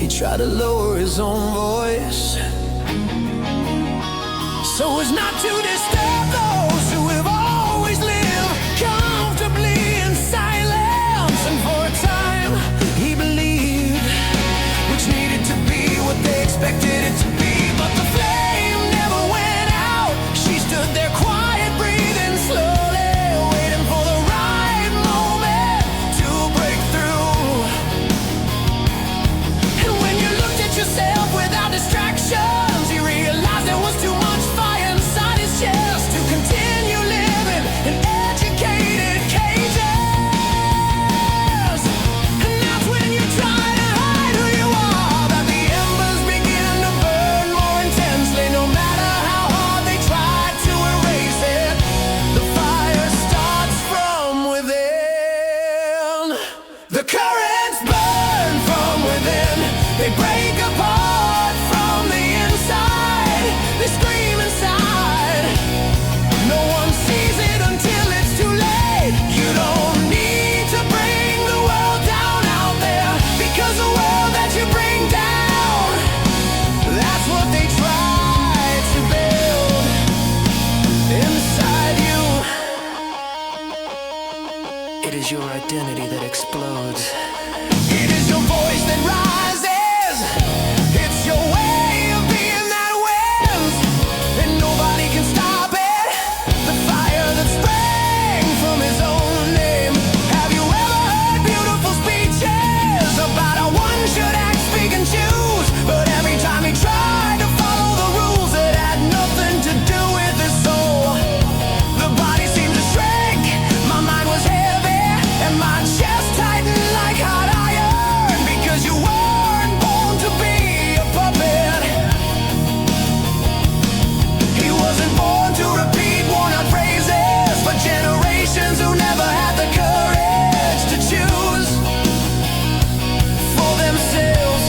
He tried to lower his own voice so as not to disturb those who have always lived comfortably in silence. And for a time he believed, which needed to be what they expected it to be. But the flame never went out. She stood there quiet, breathing slowly, waiting for the right moment to break through. And when you looked at yourself without distractions, you realized there was too much fire inside his chest to continue living in educated cages. And that's when you try to hide who you are, that the embers begin to burn more intensely. No matter how hard they try to erase it, the fire starts from within. The currents burn from within. They break apart from the inside. They scream inside. No one sees it until it's too late. You don't need to bring the world down out there, because the world that you bring down, that's what they try to build inside you. It is your identity that explodes. It is your voice that rises. It's your way of being that wins, and nobody can stop it. The fire that sprang from his own name. Have you ever heard beautiful speeches about how one should act, speak, and choose? But every time he tried to follow the rules that had nothing to do with his soul, the body seemed to shrink. My mind was heavy and my chest tightened like hot iron, because you weren't born to be a puppet. He wasn't born to repeat worn-out phrases for generations who never had the courage to choose for themselves.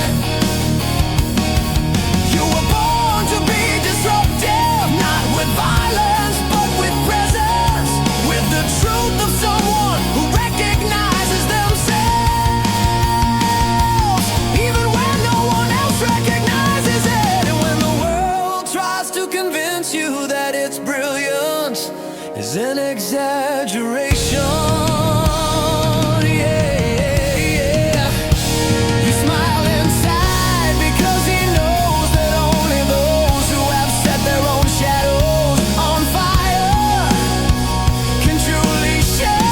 You were born to be disruptive, not with violence but with presence, with the truth of someone who recognizes themselves, even when no one else recognizes it. And when the world tries to convince you that its brilliance is an exaggeration, yeah, you smile inside, because he knows that only those who have set their own shadows on fire can truly shine.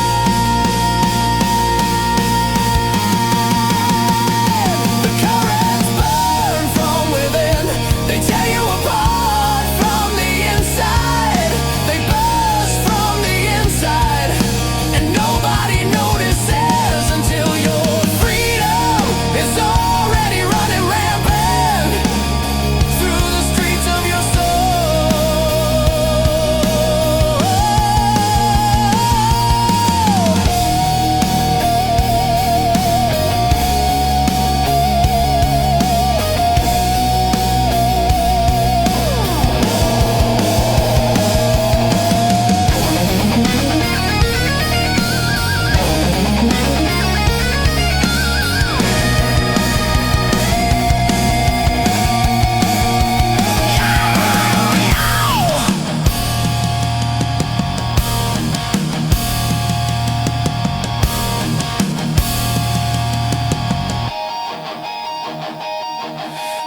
The currents burn from within. They tear you apart from the inside. They burst from the inside, and nobody notices until your freedom is already running rampant through the streets of your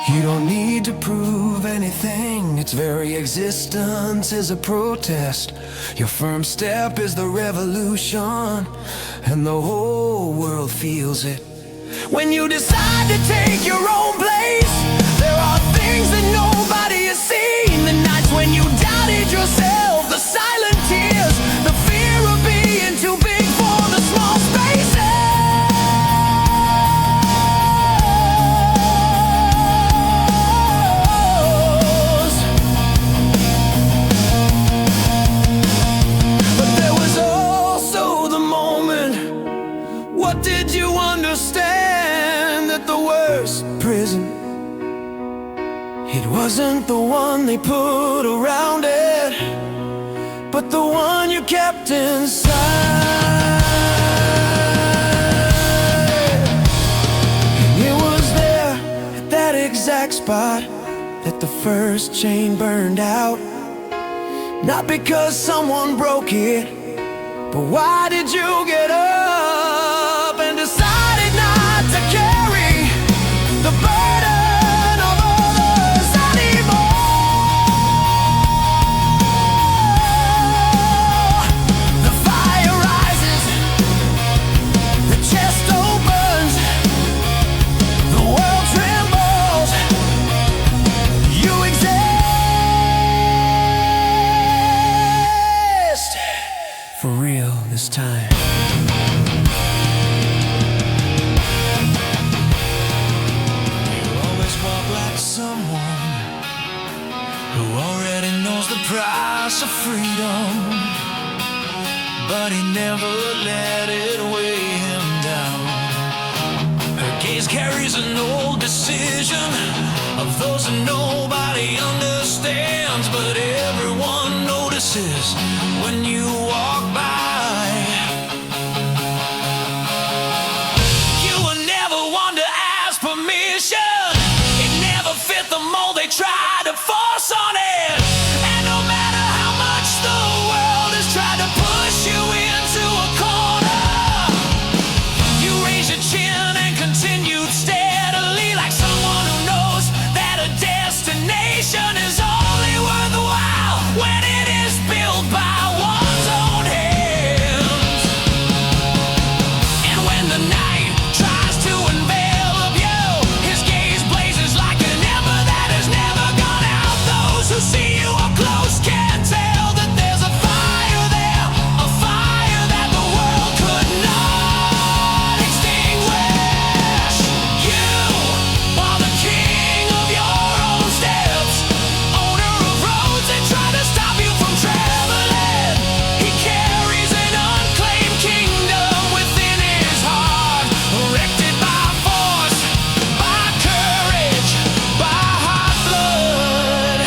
You don't need to prove anything. Its very existence is a protest. Your firm step is the revolution, and the whole world feels it. When you decide to take your own place, there are things that nobody has seen. The nights when you doubted yourself, the silent tears, the fear of being too big for the small spaces. But there was also the moment. What did you understand? That the worst prison, it wasn't the one they put around it, but the one you kept inside. And it was there exact spot that the first chain burned out. Not because someone broke it, but why did you get up and decided not to carry the burden of others anymore? The fire rises, the chest opens, the world trembles. You exist for real this time. You always walk like someone who already knows the price of freedom, but he never let it weigh him down. Her gaze carries an old decision of those that nobody understands, but everyone notices when you walk by. You were never one to ask permission. It never fit the mold they tried to force on it. And no matter how much the world has tried to push you into a corner, you raised your chin and continued steadily, like someone who knows that a destination is only worthwhile when it is built by one's own hands. And when the night tries to envelop you, his gaze blazes like an ember that has never gone out. Those who see you up close can tell that there's a fire there, a fire that the world could not extinguish. You are the king of your own steps, owner of roads that try to stop you from traveling. He carries an unclaimed kingdom within his heart, erected by force, by courage, by hot blood.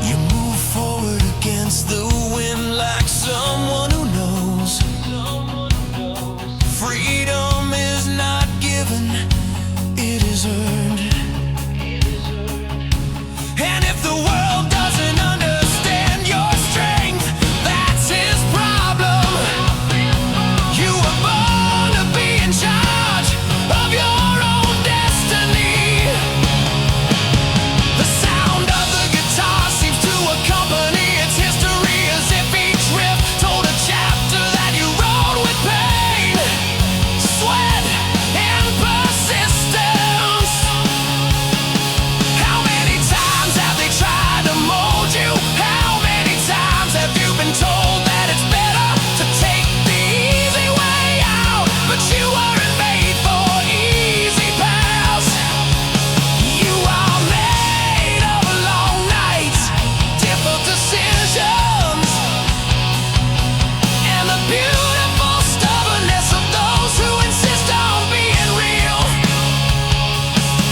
You move forward against the wind like someone who knows freedom is not given, it is earned. And if the world doesn't understand your strength, that's his problem. You were born to be in charge of your own destiny. The sound of the guitar seems to accompany its history, as if each riff told a chapter that you wrote with pain, sweat, and persistence. How many times have they tried to mold you? How many times have you been told that it's better to take the easy way out? But you weren't made for easy paths. You are made of long nights, difficult decisions, and the beautiful stubbornness of those who insist on being real.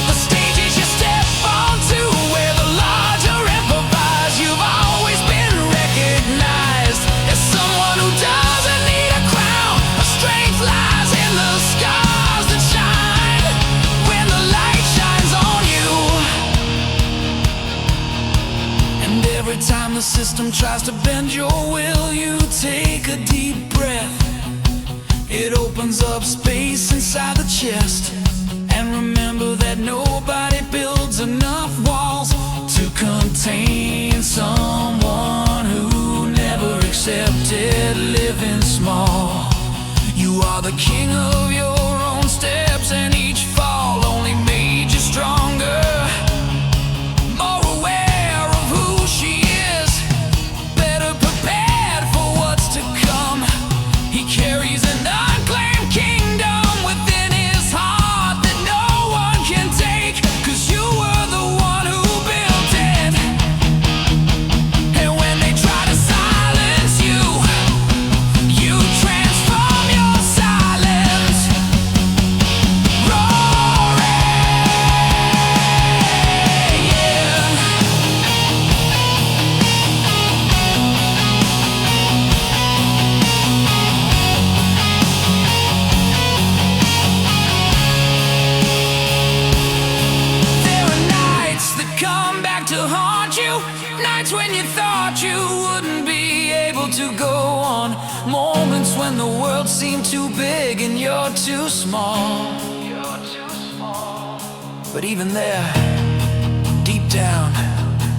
The stages you step onto where the larger improvise. You've always been recognized as someone who doesn't need a crown. Her strength lies in the scars that shine when the light shines on you. And every time the system tries to bend your will, you take a deep breath. It opens up space inside the chest. And remember that nobody builds enough walls to contain someone who never accepted living small. You are the king of your own steps, and each fall only made you stronger, more aware of who she is, better prepared for what's to come. He carries an unclaimed kingdom within his heart that no one can take, 'cause you were the one who built it. And when they try to silence you, you transform your silence too big and you're too small. But even there, deep down,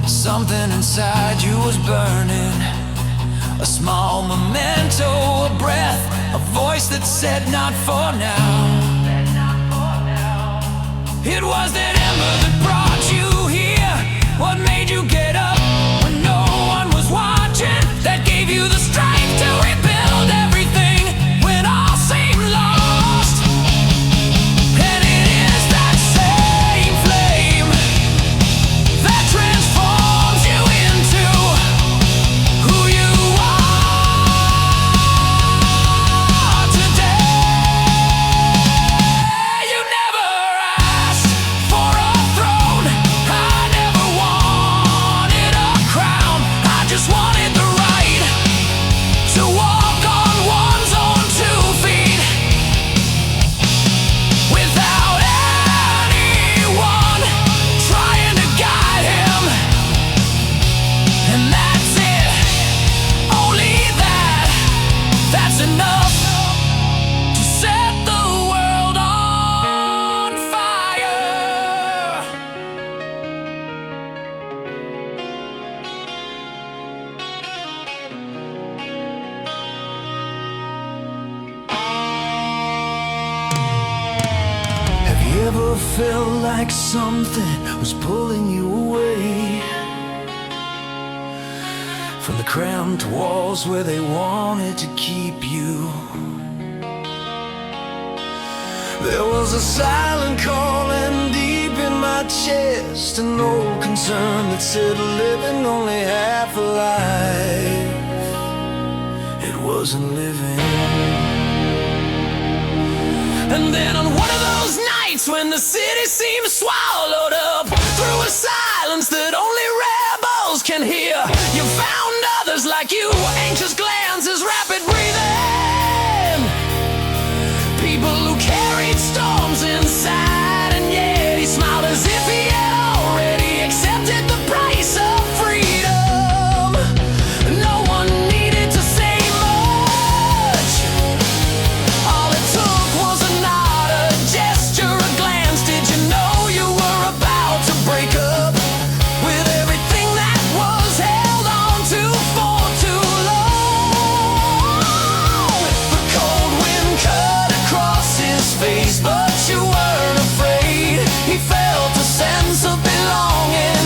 something inside you was burning. A small memento, a breath, a voice that said not for now. It was that ember that brought you here. What made you get up when no one was watching? That gave you the strength to rebuild everything when all seemed lost. And it is that same flame that transforms you into who you are today. You never asked for a throne. I never wanted a crown. I just wanted the right to walk on one's own 2 feet without anyone trying to guide him. And that's it, only that's enough to set the world on fire. Have you ever felt like something was pulling you away from the cramped walls where they wanted to keep you? There was a silent calling deep in my chest, an old concern that said living only half a life. It wasn't living. And then on one of those nights when the city seemed swallowed up through a silence that only rebels can hear, you found others like you, anxious glances, rapid breathing, people who carried storms inside. And yet he smiled as if he had already accepted the price of freedom. No one needed to say much. All it took was a nod, a gesture, a glance. Did you know you were about to break up with everything that was held on to for too long? The cold wind cut across his face, but you weren't afraid. He felt a sense of belonging.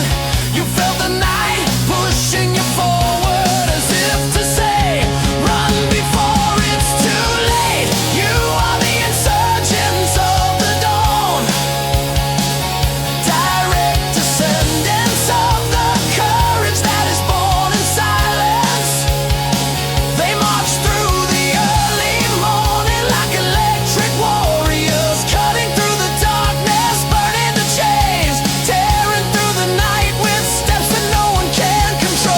You felt the night pushing you forward as if to say, run before it's too late. You are the insurgents of the dawn, direct descendants of the courage that is born in silence. They march through the early morning like electric warriors, cutting through the darkness, burning the chains, tearing through the night with steps that no one can control.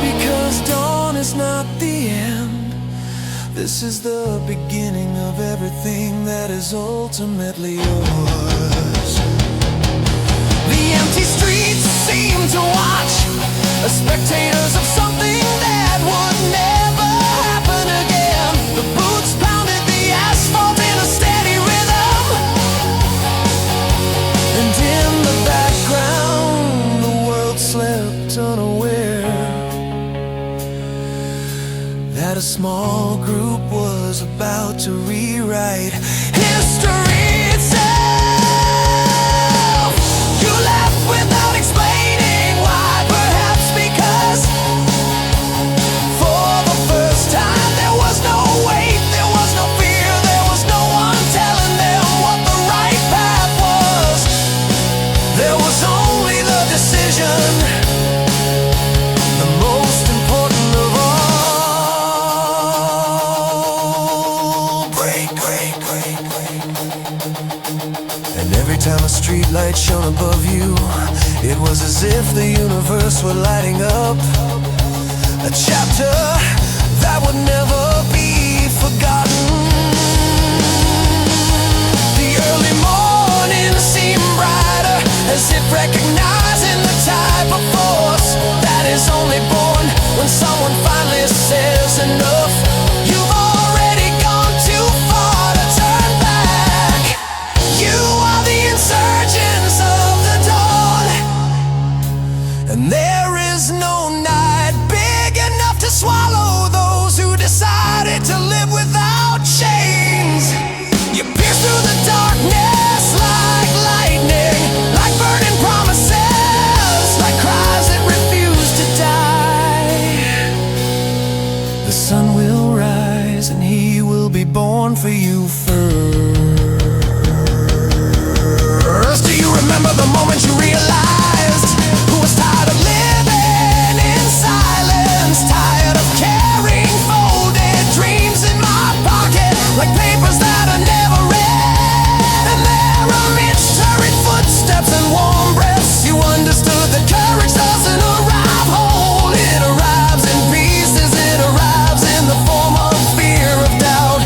Because dawn is not the end. This is the beginning of everything that is ultimately yours. The empty streets seem to watch, as spectators of something that would never happen again. The boots pounded the asphalt in a steady rhythm, and in the background the world slept unaware that a small group was about to rewrite history itself. You left without explaining why, perhaps because for the first time there was no weight, there was no fear, there was no one telling them what the right path was. There was only the decision, the most important of all. Break, break, break, break. And every time a street light shone above you, it was as if the universe were lighting up, a chapter that would never be forgotten. The early morning seemed brighter, as if recognizing the type of force that is only born when someone finally says enough. for you first. Do you remember the moment you realized who was tired of living in silence, tired of carrying folded dreams in my pocket like papers that are never read? And there amidst hurried footsteps and warm breaths, you understood that courage doesn't arrive whole. It arrives in pieces, it arrives in the form of fear of doubt,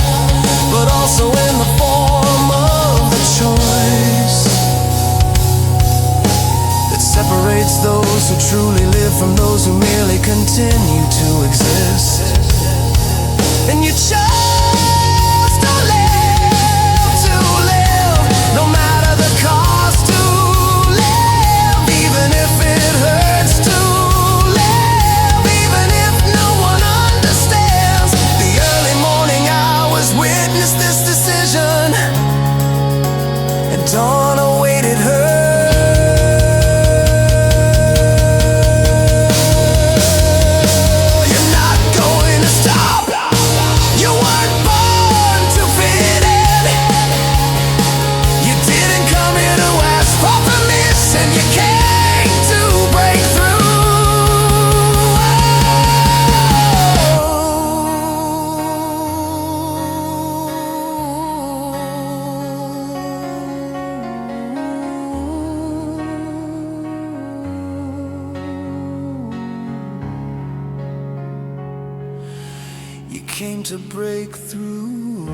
but also in the form of the choice that separates those who truly live from those who merely continue to exist. And you chose to live, no matter the cost to live, even if it hurts to live, even if no one understands. The early morning hours witnessed this decision, and dawn awaited her. You're not going to stop. You weren't born to fit in. You didn't come here to ask for permission. You came to break through. You came to break through.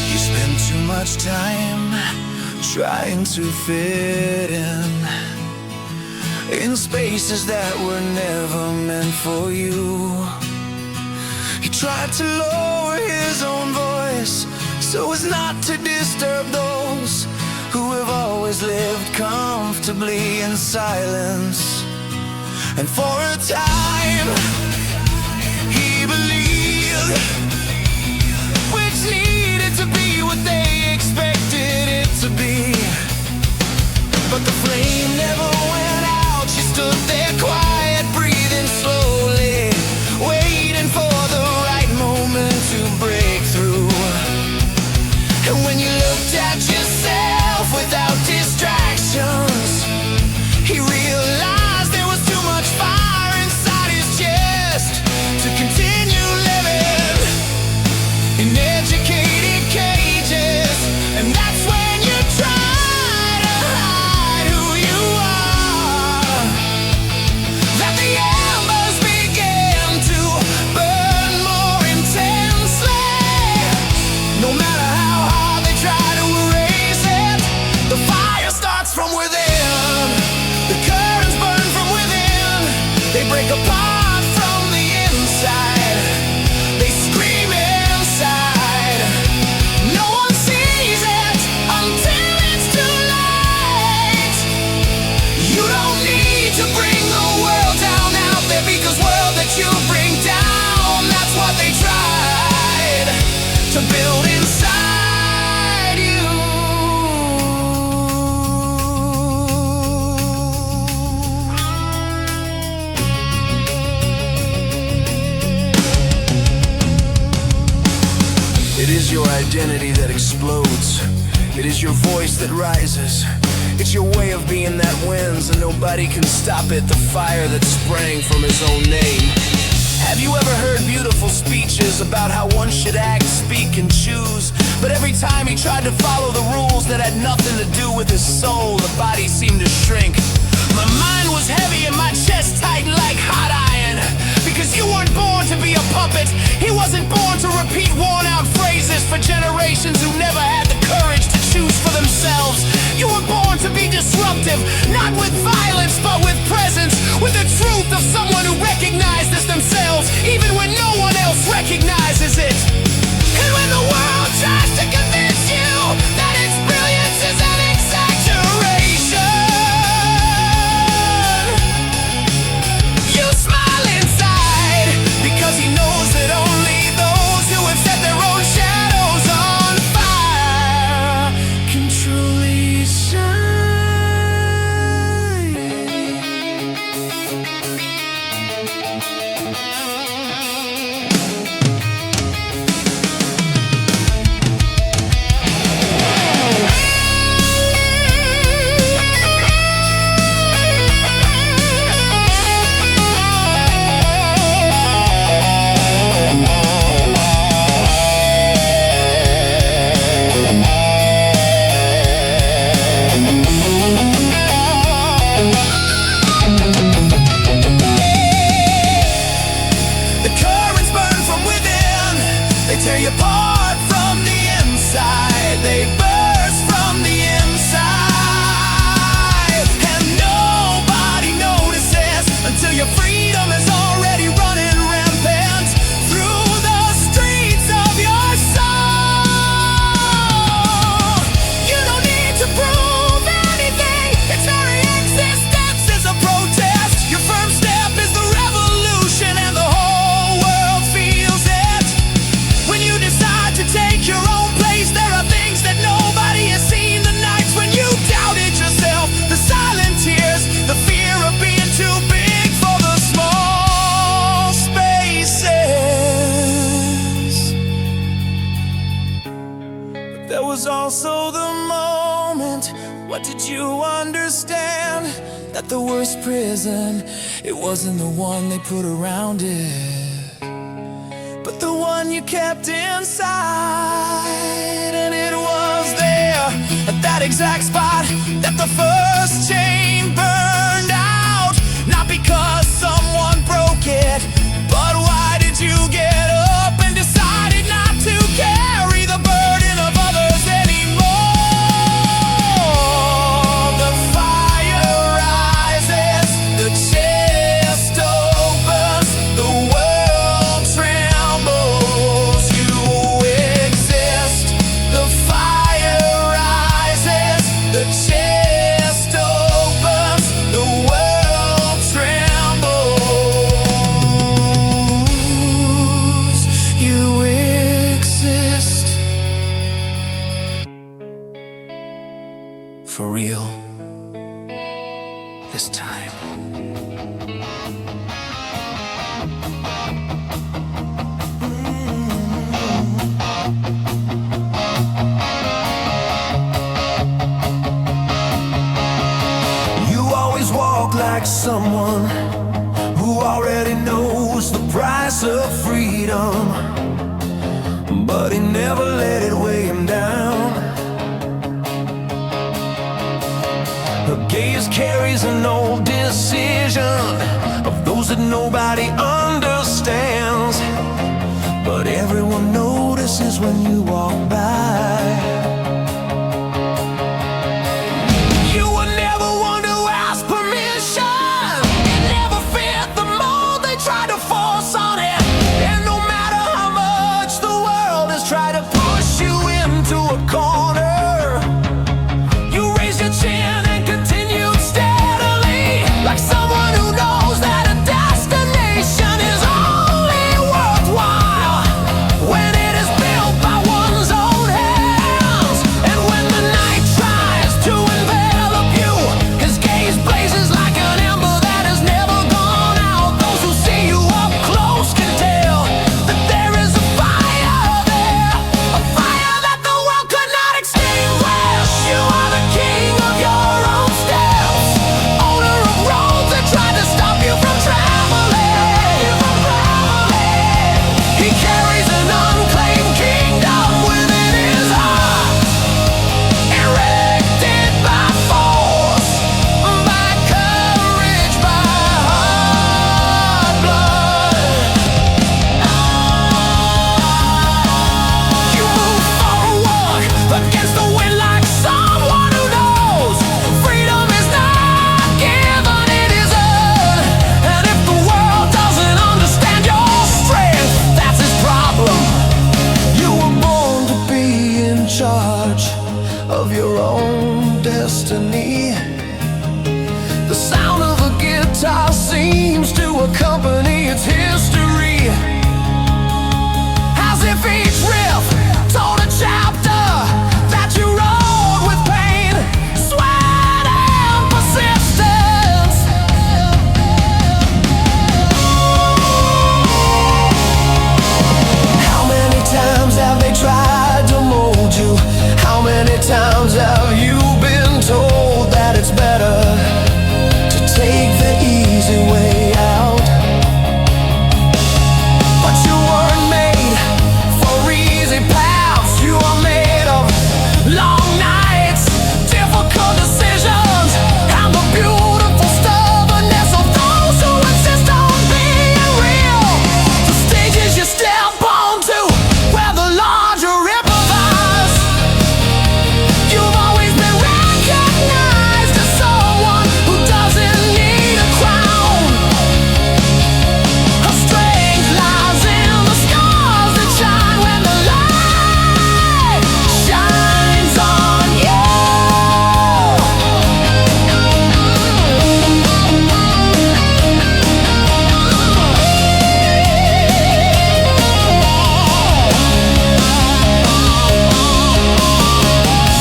You spend too much time trying to fit in spaces that were never meant for you. He tried to lower his own voice so as not to disturb those who have always lived comfortably in silence. And for a time he believed which needed to be what they expected it to be. But the flame never went out. She stood there quiet, breathing slowly, waiting for the right moment to break through. And when you looked at yourself without distractions, he realized there was too much fire inside his chest to continue living in educated cages. And that's when you try to hide who you are. That the embers begin to burn more intensely. No matter how hard they try to erase it, the fire starts from within. The currents burn from within. They break apart from the inside. They scream inside. No one sees it until it's too late. You don't need to bring the world down out there, because world that you bring down, that's what they tried to build inside you. It is your identity that explodes. It is your voice that rises. It's your way of being that wins, and nobody can stop it. The fire that sprang from his own name. Have you ever heard beautiful speeches about how one should act, speak, and choose? But every time he tried to follow the rules that had nothing to do with his soul, the body seemed to shrink. My mind was heavy and my chest tight like hot iron. Because you weren't born to be a puppet. He wasn't born to repeat worn-out phrases for generations who never had the courage to choose for themselves. You were born to be disruptive, not with violence, but with presence, with the truth of someone who recognizes themselves, even when no one else recognizes it. And when the world tries to convince you that its brilliance is an exaggeration, But the worst prison, it wasn't the one they put around it, but the one you kept inside. And it was there, at that exact spot, that the first chain burned out. Not because someone broke it, but why did you get up and decided not to carry the burden of others anymore? The fire rises, the chest opens, the world trembles. You exist. The fire rises, the chest opens, the world trembles. You exist. For real, this time. You always walk like someone who already knows the price of freedom, but he never let it weigh him down. Her gaze carries an old decision of those that nobody understands, but everyone notices when you walk by. You were never one to ask permission. It never fit the mold they tried to force on it. And no matter how much the world has tried to push you into a corner, you raised your chin and continued steadily, like someone who knows that a destination is only worthwhile when it is built by one's own hands. And when the night tries to envelop you, his gaze blazes like an ember that has never gone out. Those who see you up close can tell that there is a fire there, a fire that the world could not extinguish. You are the king of your own steps, owner of roads that tried to stop you from traveling. He carries an unclaimed kingdom within his heart, erected by force, by courage, by hard blood. You move forward against the wind like someone who knows freedom is not given, it is earned. And if the world doesn't understand your strength, that's its problem. You were born to be in charge of your own destiny. The sound of a guitar seems to accompany its history, as if each riff told a chapter that you wrote with pain, sweat, and persistence. How many times have they tried to mold you? How many times have you been told that it's better to take the easy way out? But you weren't made for easy paths. You are made of long nights, difficult decisions, and the beautiful stubbornness of those who insist on being real. The stages you step onto, where the larger improvise. You've always been recognized as someone who doesn't need a crown. Her strength lies in the scars that shine when the light shines on you.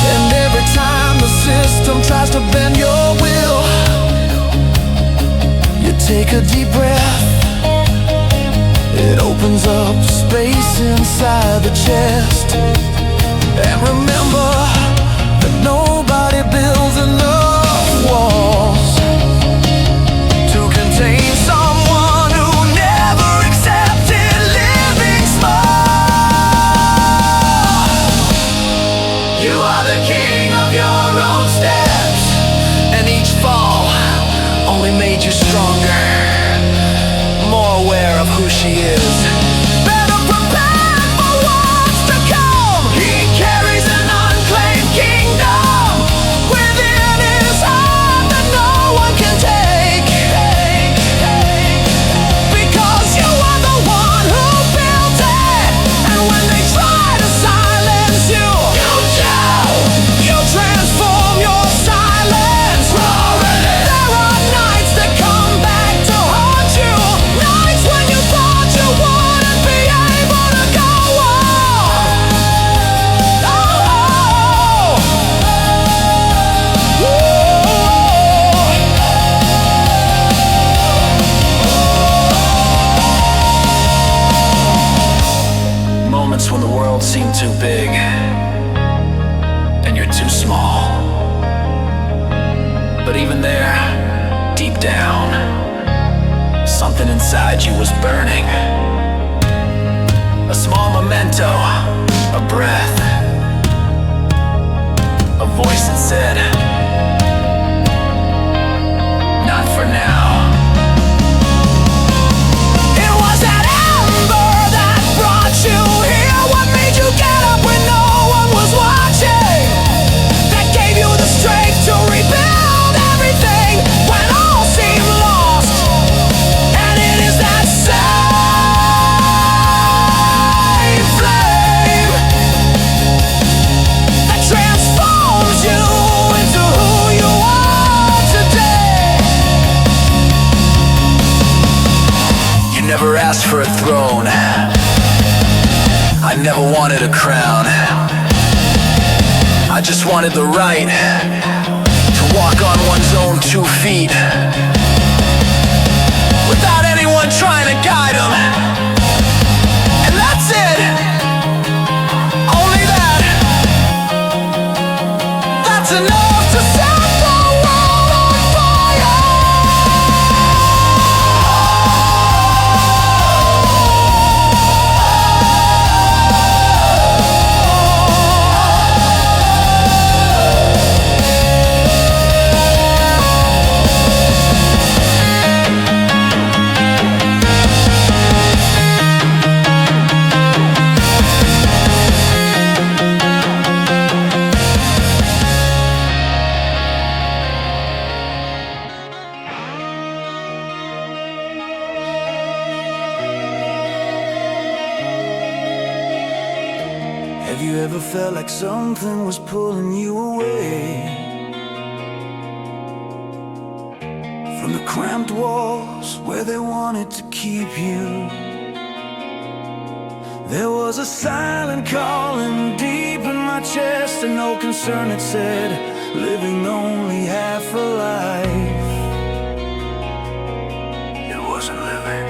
And every time the system tries to bend your will, you take a deep breath. It opens up space inside the chest. And remember that nobody builds enough walls she is. Better prepare for what's to come. He carries an unclaimed kingdom within his heart that no one can take. Because you are the one who built it, and when they try to silence you, you transform your silence. There are nights that come back to haunt you, nights when you thought you wouldn't be able to go on. Moments when the world seemed too big and you're too small. But even there, deep down, something inside you was burning. A small memento, a breath, a voice that said, not for now. It was that ember that brought you here. What made you get up when no one was watching? That gave you the strength to rebuild everything when all seemed lost. And it is that same flame that transforms you into who you are today. You never asked for a throne. I never wanted a crown. I just wanted the right to walk on one's own 2 feet without anyone trying to guide them. And that's it. Only that. That's enough to set the world on fire. Have you ever felt like something was pulling you away from the cramped walls where they wanted to keep you? There was a silent calling deep in my chest, an old concern that said, living only half a life. It wasn't living.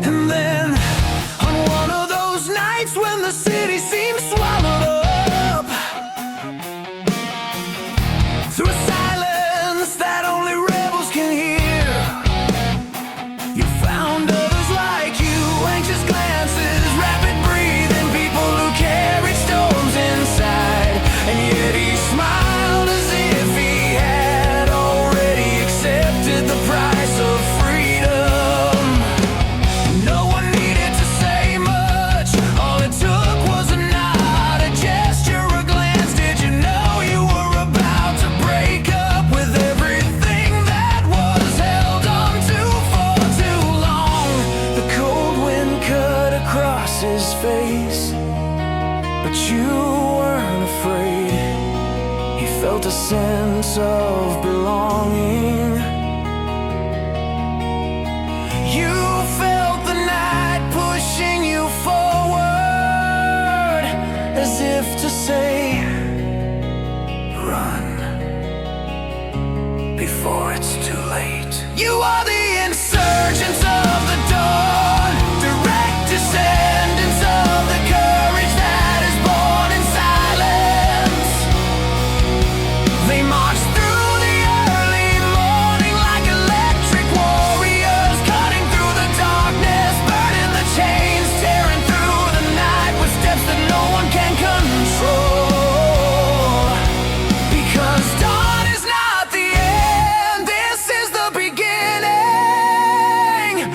And then on one of those nights when the city seemed swallowed up, through a silence that only rebels can hear, you found others like you, anxious glances, rapid breathing, people who carried storms inside. And yet he smiled as if he had already accepted the price of freedom. No one needed to say much, all it took was a nod, a gesture, a glance. Did you know you were about to break up with everything that was held on to for too long? The cold wind cut across his face, but you weren't afraid. He felt a sense of belonging. You felt the night pushing you forward, as if to say, run before it's too late. You are the insurgents of the dawn, direct descendants of the courage that is born in silence. They march through the early morning like electric warriors, cutting through the darkness, burning the chains, tearing through the night with steps that no one can control. Because dawn is not the end, this is the beginning.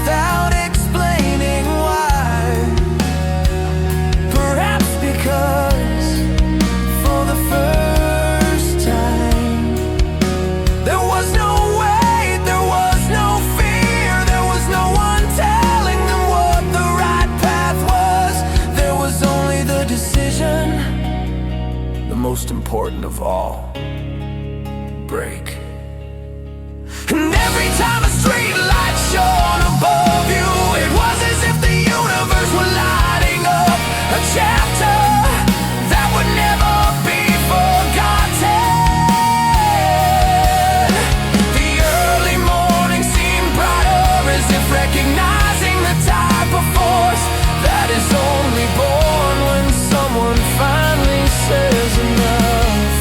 without explaining why. Perhaps because for the first time there was no weight, there was no fear, there was no one telling them what the right path was. There was only the decision, the most important of all: break. And every time a street light shone above you, it was as if the universe were lighting up a chapter that would never be forgotten. The early morning seemed brighter, as if recognizing the type of force that is only born when someone finally says enough.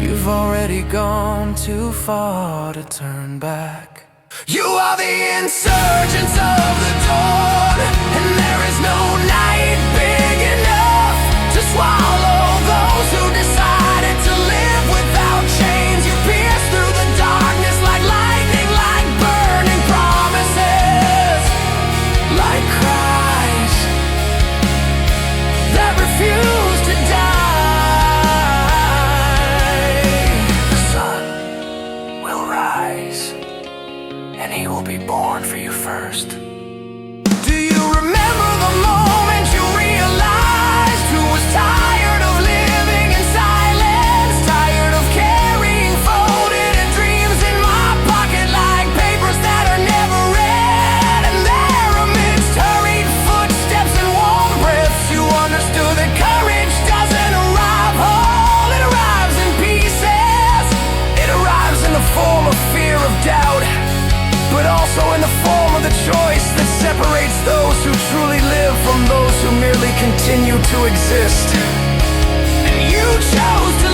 You've already gone too far to turn back. You are the insurgents of the dawn, and there is no night big enough to swallow those who decided to live without chains. You pierce through the darkness like lightning, like burning promises, like cries that refuse to die. The sun will rise, and he will be born for you first. Do you remember the moment you realized who was tired of living in silence, tired of carrying folded and dreams in my pocket like papers that are never read? And there amidst hurried footsteps and warm breaths, you understood that courage doesn't arrive whole, it arrives in pieces. It arrives in the form of fear, of doubt, but also in the form of the choice that separates those who truly live from those who merely continue to exist. And you chose to